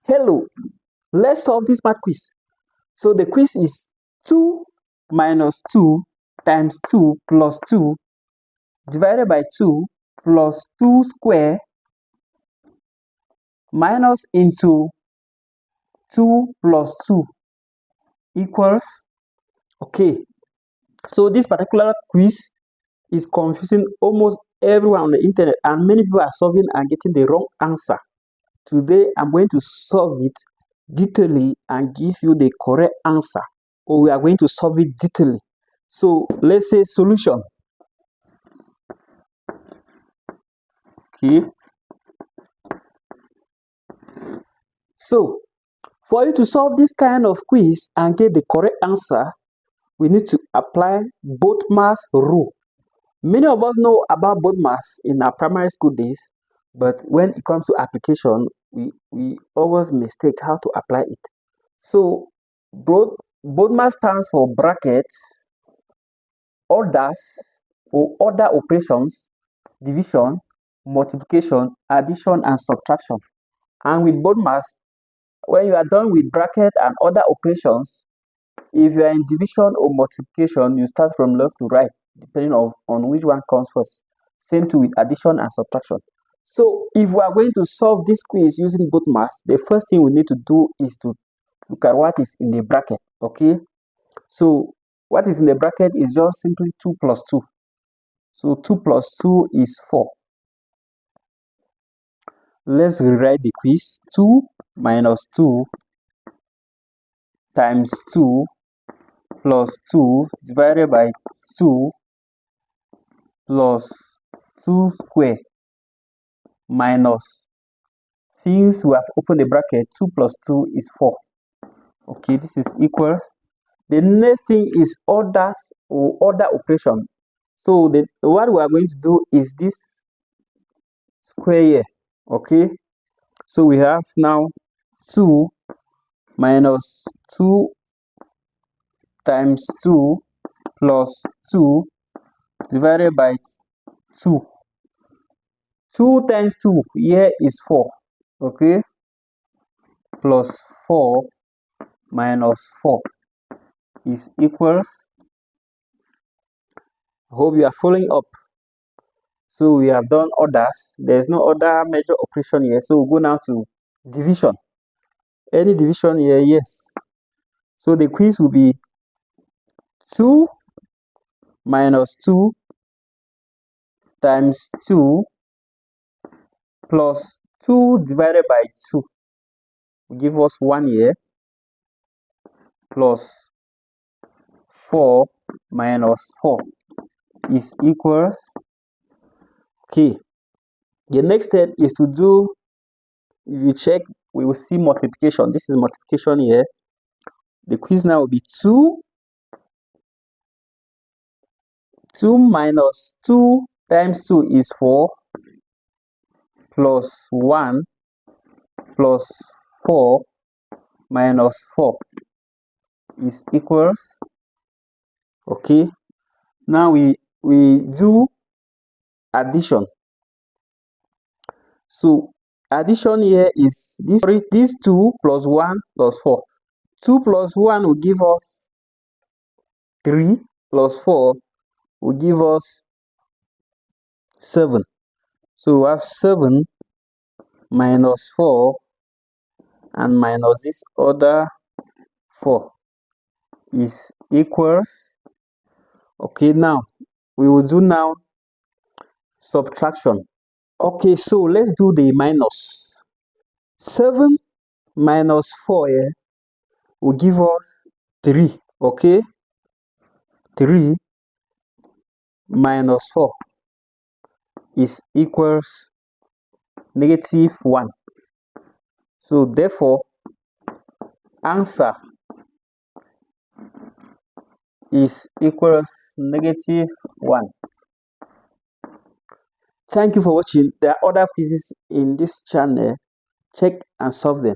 Hello, let's solve this math quiz. So the quiz is 2 minus 2 times 2 plus 2 divided by 2 plus 2 square minus into 2 plus 2 equals, okay. So this particular quiz is confusing almost everyone on the internet, and many people are solving and getting the wrong answer. Today I'm going to solve it detailedly and give you the correct answer, or we are going to solve it detailedly. So let's say solution. Okay. So for you to solve this kind of quiz and get the correct answer, we need to apply Bodmer's rule. Many of us know about Bodmer's in our primary school days, but when it comes to application, we always mistake how to apply it. So Bodmer stands for brackets, orders or order operations, division, multiplication, addition, and subtraction. And with Bodmer's, when you are done with bracket and other operations, if you are in division or multiplication, you start from left to right, depending on which one comes first. Same too with addition and subtraction. So if we are going to solve this quiz using Bodmer's, the first thing we need to do is to look at what is in the bracket, okay? So what is in the bracket is just simply 2 plus 2. So 2 plus 2 is 4. Let's rewrite the quiz. 2 minus 2 times 2 plus 2 divided by 2 plus 2 square minus, since we have opened the bracket, 2 plus 2 is 4. Okay, this is equals. The next thing is orders or order operation. So what we are going to do is this square here. Okay, so we have now 2 minus 2 times 2 plus 2 divided by 2. 2 times 2 here is 4. Okay, plus 4 minus 4 is equals. I hope you are following up. So we have done orders. There is no other major operation here. So we'll go now to division. Any division here? Yes. So the quiz will be 2 minus 2 times 2 plus 2 divided by 2 will give us 1 here, plus 4 minus 4 is equals. Okay, the next step is to do, if you check, we will see multiplication. This is multiplication here. The quiz now will be 2 minus 2 times 2 is 4, plus 1 plus 4 minus 4 is equals. Okay, now we do addition. So addition here is this 2 plus 1 plus 4. 2 plus 1 will give us 3, plus 4 will give us 7. So we have 7 minus 4 and minus this other 4 is equals. Okay, now we will do now subtraction. Okay, so let's do the minus. 7 minus 4 here will give us 3. Okay, 3 minus 4 is equals negative 1. So therefore answer is equals negative 1. Thank you for watching. There are other quizzes in this channel. Check and solve them.